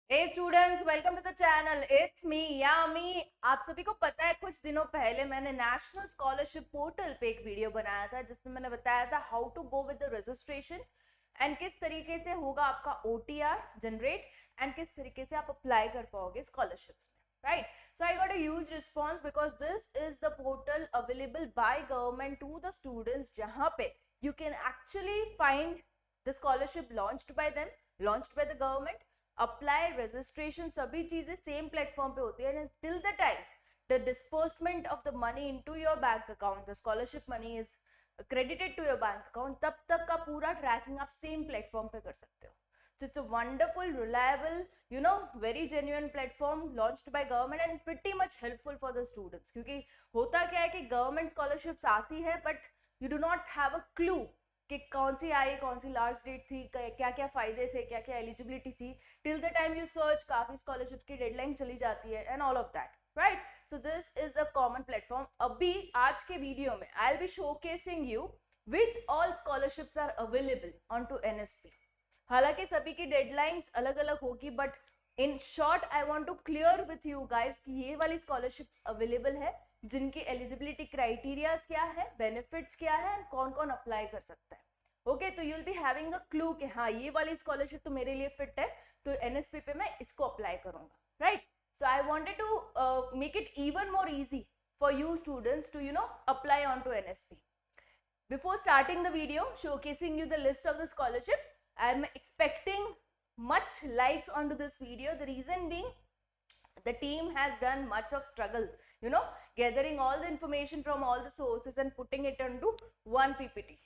Hey students, welcome to the channel. It's me, Yami. आप सभी को पता है कुछ दिनों पहले मैंने नेशनल स्कॉलरशिप पोर्टल पे एक वीडियो बनाया था जिसमें मैंने बताया था how to go with the registration and किस तरीके से होगा आपका OTR जनरेट एंड किस तरीके से आप अप्लाई कर पाओगे स्कॉलरशिप्स में, right? So I got a huge response because this is the portal available by government to the students जहाँ पे you can actually find the scholarship launched by the government, apply registration सभी चीजें same platform पे होती है till the time the disbursement of the money into your bank account, the scholarship money is credited to your bank account, तब तक का पूरा trekking आप सेम प्लेटफॉर्म पे कर सकते हो. So it's a wonderful, reliable, very genuine platform launched by government and pretty much helpful for the students. क्योंकि होता क्या है कि गवर्नमेंट स्कॉलरशिप्स आती है but you do not have a clue कि कौन सी आई, कौन सी लास्ट डेट थी, क्या क्या फायदे थे, क्या क्या एलिजिबिलिटी थी. Till the time you search काफी स्कॉलरशिप की डेडलाइन चली जाती है and all of that, right? So this is a common platform. अभी आज के वीडियो में I will be showcasing you which all scholarships are available on to NSP. हालांकि सभी की डेडलाइंस अलग अलग होगी but in short I want to clear with you guys कि ये वाली स्कॉलरशिप्स अवेलेबल है जिनकी एलिजिबिलिटी क्राइटेरियाज क्या है, बेनिफिट्स क्या है एंड कौन कौन अप्लाई कर सकता है. ओके, तो you will be having a clue कि हाँ ये वाली स्कॉलरशिप तो मेरे लिए फिट है, तो NSP पे मैं इसको अप्लाई करूंगा, right? So I wanted to make it even more easy for you students to apply on to NSP. Before starting the video showcasing you the list of the scholarship, I am expecting much likes onto this video. The reason being, the team has done much of struggle, gathering all the information from all the sources and putting it into one PPT.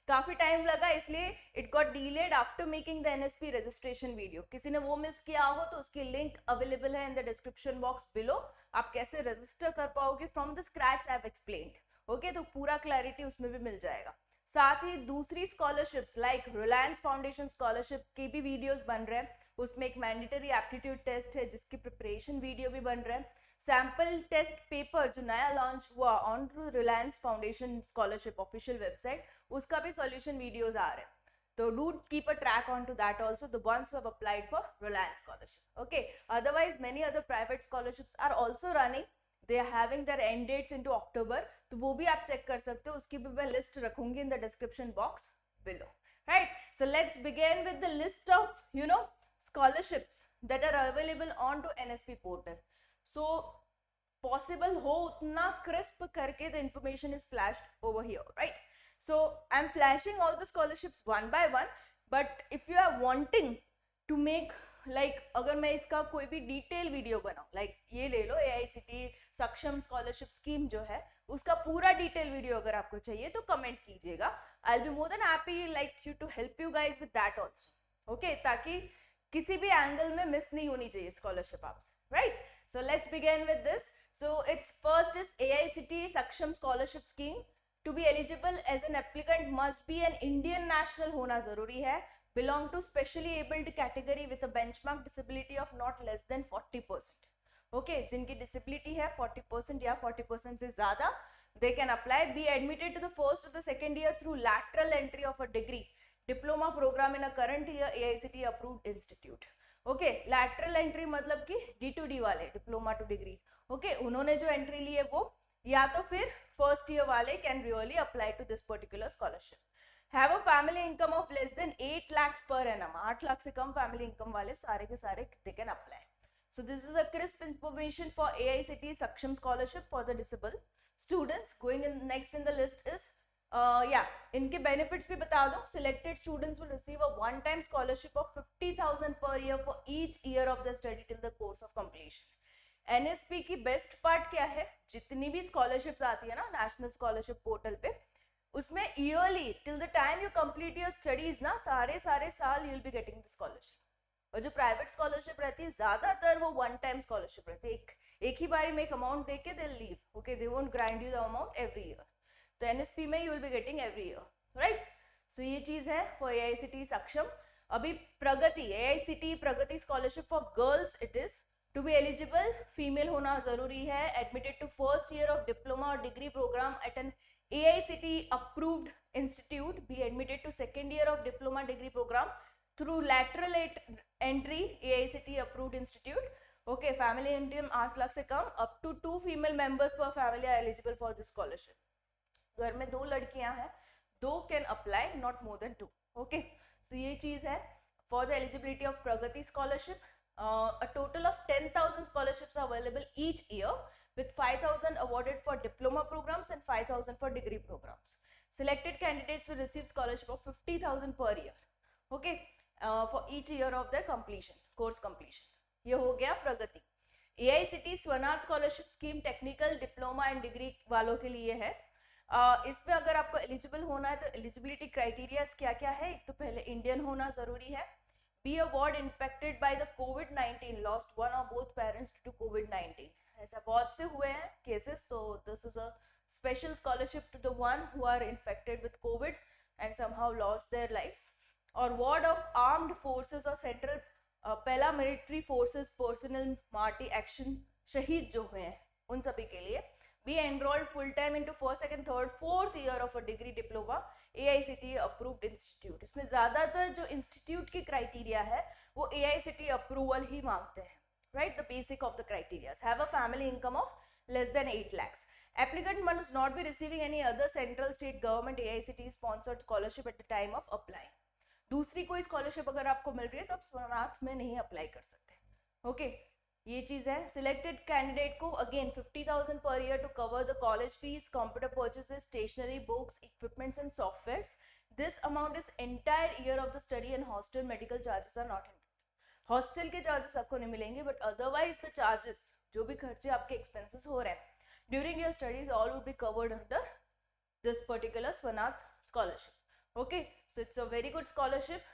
काफी time लगा इसलिए it got delayed after making the NSP registration video. किसी ने वो miss किया हो तो उसकी लिंक अवेलेबल है in the description box below. आप कैसे रजिस्टर कर पाओगे from the scratch I have explained. Okay, तो पूरा क्लैरिटी उसमें भी मिल जाएगा. साथ ही दूसरी scholarships like Reliance Foundation scholarship की भी वीडियोस बन रहे हैं. उसमें एक मैंडेटरी एप्टीट्यूड टेस्ट है जिसकी प्रिपरेशन वीडियो भी बन रहा है. सैम्पल टेस्ट पेपर जो नया लॉन्च हुआ on to Reliance Foundation scholarship official website, उसका भी सॉल्यूशन वीडियोस आ रहे हैं. So do keep a track onto that also, the ones who have applied for Reliance scholarship. Okay, otherwise many other private scholarships are also running. They are having their end dates into October. तो वो भी आप check कर सकते हो, उसकी भी मैं लिस्ट रखूंगी in the description box below. Right? So let's begin with the list of scholarships that are available onto NSP portal. So possible हो उतना crisp करके the information is flashed over here, right? So I'm flashing all the scholarships one by one, but if you are wanting to make अगर मैं इसका कोई भी detail video बनाऊं, ये ले लो AICTE सक्षम स्कॉलरशिप स्कीम जो है उसका पूरा डिटेल वीडियो अगर आपको चाहिए तो कमेंट कीजिएगा. I will be more than happy like you to help you guys with that also. Okay, ताकि किसी भी एंगल में मिस नहीं होनी चाहिए स्कॉलरशिप आपसे, right? So let's begin with this. So it's first is AICTE Saksham scholarship scheme. To be eligible as an applicant must be an Indian national होना जरूरी है, belong to specially abled category with a benchmark disability of not less than 40%. Okay, जिनकी disability है 40% या 40% से ज़्यादा, they can apply. Be admitted to the first or the second year through lateral entry of a degree diploma program in a current year AICTE approved institute. Okay, lateral entry मतलब कि D2D वाले diploma to degree. Okay, उन्होंने जो entry ली है वो, या तो फिर first year वाले can really apply to this particular scholarship. Have a family income of less than 8 lakhs per annum. 8 lakh से कम family income वाले सारे के सारे they can apply. So this is a crisp information for AICTE Saksham scholarship for the disabled students. Going in next in the list is इनके benefits भी बता दो. Selected students will receive a one-time scholarship of 50,000 per year for each year of the study till the course of completion. NSP की best part क्या है, जितनी भी scholarships आती है ना नेशनल स्कॉलरशिप पोर्टल पे, उसमें yearly till the time you complete your studies ना सारे साल you will be getting the scholarship. और जो प्राइवेट स्कॉलरशिप रहती है ज्यादातर वो वन टाइम स्कॉलरशिप रहती है, एक ही बारी में एक अमाउंट देके they leave. Okay, they won't grind you the amount every year. तो NSP में you will be getting every year, right? So ये चीज है फॉर AICTE सक्षम. अभी Pragati AICTE Pragati scholarship for girls, it is to be eligible female होना जरूरी है, admitted to first year of diploma और degree program at an AICTE approved institute, be admitted to second year of diploma degree program through lateral entry AICTE approved institute, okay, family income 8 lakh से कम, up to 2 female members per family are eligible for this scholarship. घर में 2 लड़कियां हैं, 2 can apply, not more than 2, okay. So ये चीज है for the eligibility of Pragati scholarship. A total of 10,000 scholarships are available each year, with 5,000 awarded for diploma programs and 5,000 for degree programs. Selected candidates will receive scholarship of 50,000 per year, okay, for each year of their completion, course completion. ये हो गया प्रगति। AICTE Swanath scholarship scheme technical, diploma and degree वालों के लिए है। इसमें अगर आपको एलिजिबल होना है तो एलिजिबिलिटी क्राइटेरिया क्या क्या है? एक तो पहले इंडियन होना जरूरी है, be a ward impacted by the COVID-19, lost one or both parents due to COVID-19, ऐसा बहुत से हुए हैं cases, so this is a special scholarship to the one who are infected with COVID and somehow lost their lives. और ward of armed forces और central paramilitary forces personnel marty action शहीद जो हुए हैं उन सभी के लिए be enrolled full time into first, second, third, fourth year of a degree diploma AICTE approved institute। इसमें ज्यादातर जो इंस्टीट्यूट की क्राइटेरिया है वो AICTE अप्रूवल ही मांगते हैं, right? The basic of the criteria: have a family income of less than 8 lakhs. Applicant must not be receiving any other central, state government AICTE sponsored scholarship at the time of applying. दूसरी कोई scholarship अगर आपको मिल रही है तो आप स्वनाथ में नहीं अप्लाई कर सकते, ओके। ये चीज है। सिलेक्टेड कैंडिडेट को again 50,000 per year to cover the college fees, computer purchases, stationery, books, equipments and softwares. This amount is entire year of the study and hostel medical charges are not included. Hostel के charges आपको नहीं मिलेंगे, but otherwise the charges, जो भी खर्चे आपके expenses हो रहे हैं during your studies, all will be covered under this particular Swanath scholarship, okay. So it's a very good scholarship.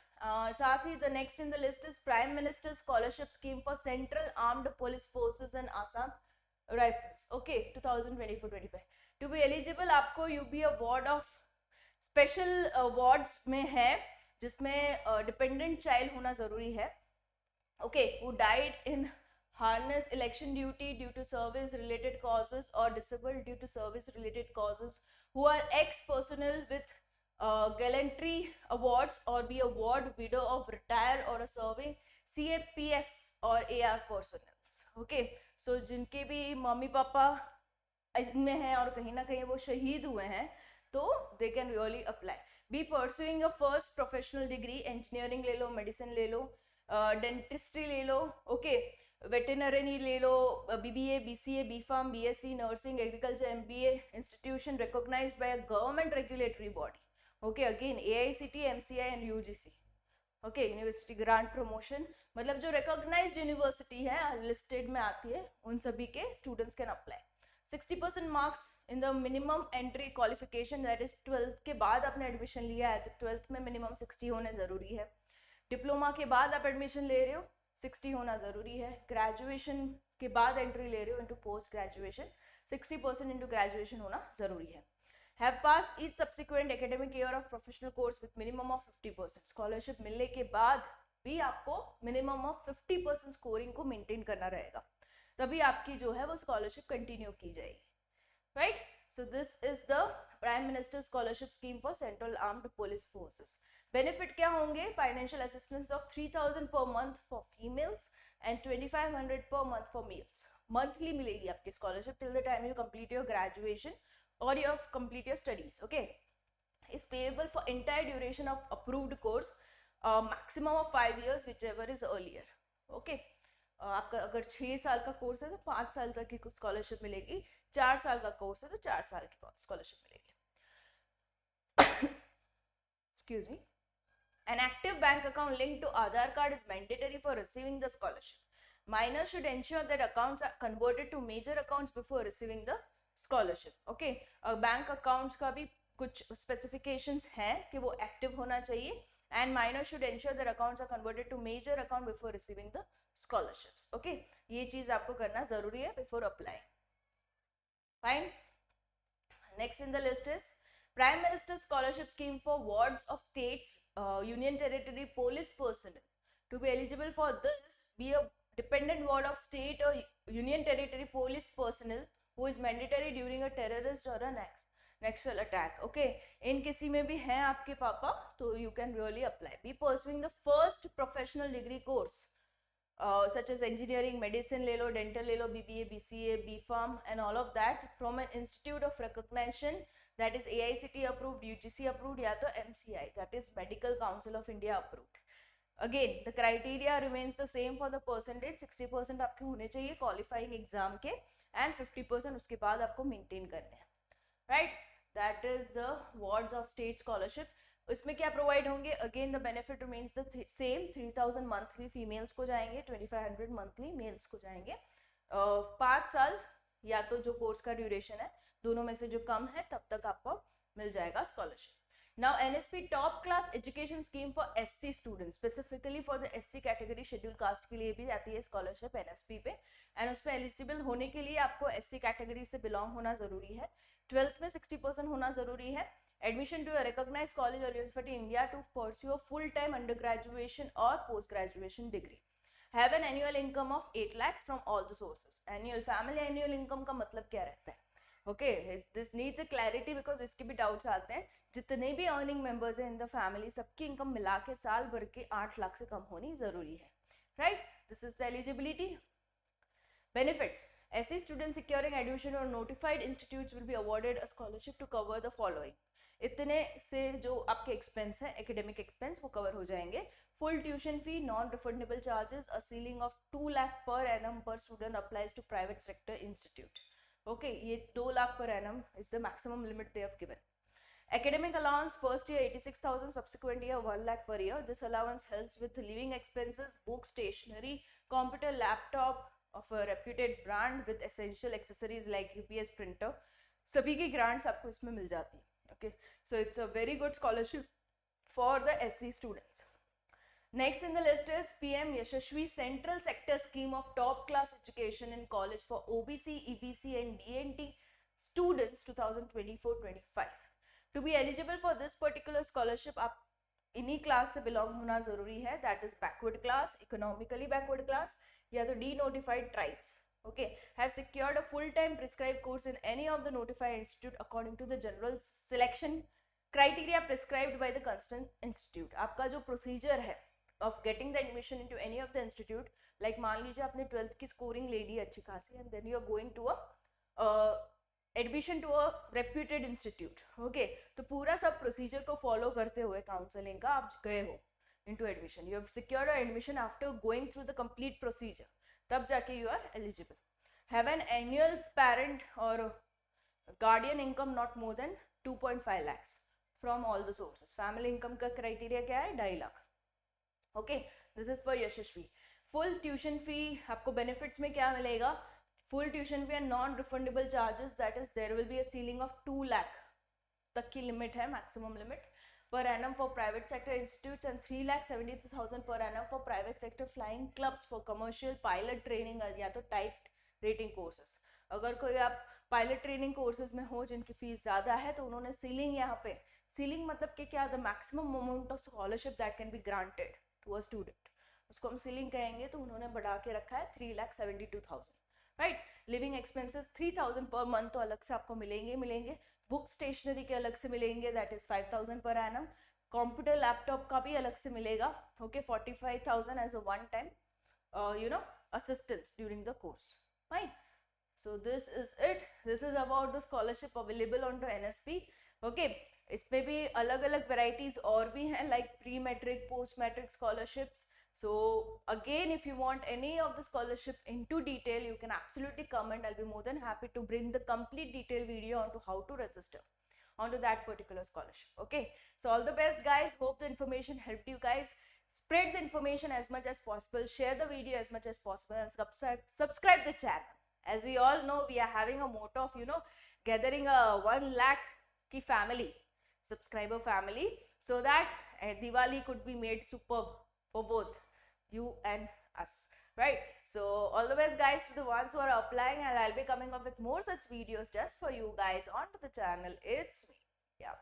साथ ही the next in the list is prime minister scholarship scheme for central armed police forces and Assam rifles, okay, 2024-25। To be eligible आपको UP award of special awards में है जिसमें dependent child होना जरूरी है, ओके, who died in harness election duty due to service related causes or disabled due to service related causes, who are ex personnel with gallantry awards, or be a ward widow of retired or a serving CAPFs or AR personnel, okay। so जिनके भी mummy papa इनमें हैं और कहीं ना कहीं वो शहीद हुए हैं तो they can really apply. Be pursuing a first professional degree, engineering ले लो, मेडिसिन ले लो, डेंटिस्ट्री ले लो, ओके, वेटरनरी ले लो, BBA, BCA, BPharm, BSc, nursing, agriculture, MBA, institution recognised by a government regulatory body, okay, again AICTE, MCI and UGC, okay, university grant promotion, मतलब जो recognised university है listed में आती है उन सभी के students can apply. 60% marks in the minimum entry qualification, that is 12th के बाद आपने एडमिशन लिया है तो 12th में मिनिमम 60 होने जरूरी है। डिप्लोमा के बाद आप एडमिशन ले रहे हो 60 होना जरूरी है। ग्रेजुएशन के बाद एंट्री ले रहे हो into post graduation 60% into graduation होना जरूरी है। Have pass each subsequent academic year of professional course with minimum of 50%। Scholarship मिलने के बाद भी आपको मिनिमम ऑफ 50% स्कोरिंग को मेंटेन करना रहेगा, तभी आपकी जो है वो स्कॉलरशिप कंटिन्यू की जाएगी, right. So this is the Prime Minister Scholarship Scheme for Central Armed Police Forces. Benefit क्या होंगे? Financial assistance of 3,000 per month for females and 2,500 per month for males. Monthly मिलेगी आपकी scholarship till the time you complete your graduation or you complete your studies. Okay. Is payable for entire duration of approved course, maximum of 5 years, whichever is earlier. Okay. आपका अगर 6 साल का course है तो 5 साल तक की स्कॉलरशिप मिलेगी, 4 साल का कोर्स है तो 4 साल की स्कॉलरशिप मिलेगी। Excuse me. An active bank account linked to Aadhaar card is mandatory for receiving the scholarship. Minors should ensure that accounts are converted to major accounts before receiving the scholarship. Okay. Bank accounts का भी कुछ specifications हैं कि वो active होना चाहिए, and minors should ensure their accounts are converted to major account before receiving the scholarships, okay। ये चीज आपको करना जरूरी है before applying, fine। Next in the list is Prime Minister Scholarship Scheme for wards of states, union territory police personnel. To be eligible for this, be a dependent ward of state or union territory police personnel who is mandatory during a terrorist or an acts. Naxal attack, okay, इन किसी में भी हैं आपके पापा तो you can really apply. Be pursuing the first professional degree course such as engineering, medicine ले लो, dental ले लो, BBA, BCA, B.Pharm and all of that from an institute of recognition that is AICTE approved, UGC approved या तो MCI that is Medical Council of India approved. Again the criteria remains the same for the percentage. 60% आपके होने चाहिए qualifying exam के and 50% उसके बाद आपको maintain करने हैं, right? That is the wards of state scholarship. इसमें क्या प्रोवाइड होंगे? Again the benefit remains the same. 3000 monthly females को जाएंगे, 2500 मंथली मेल्स को जाएंगे. 5 साल या तो जो कोर्स का ड्यूरेशन है दोनों में से जो कम है तब तक आपको मिल जाएगा scholarship. Now NSP top class education scheme for SC students, specifically for the SC category schedule caste के लिए भी जाती है स्कॉलरशिप एनएसपी पे. एंड उस पर एलिजिबल होने के लिए आपको एससी कैटेगरी से बिलोंग होना जरूरी है. 12th में 60% होना जरूरी है. Admission to a recognized college or university in India to pursue a full-time undergraduation or post-graduation degree. Have an annual income of 8 lakhs from all the sources. Family annual income का मतलब क्या रहता है? Okay, this needs a clarity because इसके भी doubts आते हैं. जितने भी earning members हैं in the family सबकी income मिला के साल भर के 8 लाख से कम होनी जरूरी है. Right? This is the eligibility. Benefits. SC students securing admission or notified institutes will be awarded a scholarship to cover the following. इतने से जो आपके एक्सपेंस है एकेडमिक एक्सपेंस वो कवर हो जाएंगे. Full tuition fee, non refundable charges, a ceiling of 2 lakh per annum per student applies to private sector institute. Okay, ये 2 lakh per annum is the maximum limit they have given. Academic allowance first year 86,000, subsequent year 1 lakh per year. This allowance helps with living expenses, book, stationery, computer, laptop of a reputed brand with essential accessories like UPS printer. सभी की grants आपको इसमें मिल जाती है. Okay, so it's a very good scholarship for the SC students. Next in the list is PM Yashashvi Central Sector Scheme of Top Class Education in College for OBC, EBC and DNT students 2024-25. To be eligible for this particular scholarship, आप इन्हीं class से belong होना जरूरी है. That is backward class, economically backward class या तो denotified tribes. Okay, have secured a full-time prescribed course in any of the notified institute according to the general selection criteria prescribed by the concerned institute. आपका जो procedure है of getting the admission into any of the institute, like मान लीजिए आपने 12th की scoring ले ली अच्छी खासी and then you are going to a admission to a reputed institute. Okay, तो पूरा सब procedure को follow करते हुए counseling का आप गए हो into admission. You have secured an admission after going through the complete procedure. तब जाके you are eligible. Have an annual parent or guardian income not more than 2.5 lakhs from all the sources. Family income का criteria क्या है? 2.5 lakh. Okay, this is for Yashasvi. Full tuition fee आपको benefits में क्या मिलेगा? Full tuition fee and non-refundable charges, that is there will be a ceiling of 2 lakh तक की limit है, maximum limit per annum for private sector institutes and 3,72,000 per annum for private sector flying clubs for commercial pilot training या तो type rating courses. अगर कोई आप pilot training courses में हो जिनकी फीस ज़्यादा है तो उन्होंने ceiling यहाँ पे, ceiling मतलब कि क्या, the maximum amount of scholarship that can be granted to a student, उसको हम ceiling कहेंगे. तो उन्होंने बढ़ा के रखा है 3,72,000. Right. Living expenses 3,000 per month तो अलग से आपको मिलेंगे. बुक स्टेशनरी के अलग से मिलेंगे, that is 5,000 per annum. Computer laptop का भी अलग से मिलेगा. Okay, 45,000 as a one time assistance during the course. Fine. So this is it. This is about the scholarship available on to NSP. Okay, इसपे भी अलग अलग varieties और भी हैं like pre-metric, post-metric scholarships. So again, if you want any of the scholarship into detail, you can absolutely comment. I'll be more than happy to bring the complete detailed video on to how to register onto that particular scholarship. Okay, so all the best guys. Hope the information helped you guys. Spread the information as much as possible. Share the video as much as possible and subscribe the channel. As we all know, we are having a motto of gathering a 1 lakh ki family, subscriber family, so that Diwali could be made superb for both you and us, right? So all the best guys to the ones who are applying, and I'll be coming up with more such videos just for you guys onto the channel. It's me, yeah.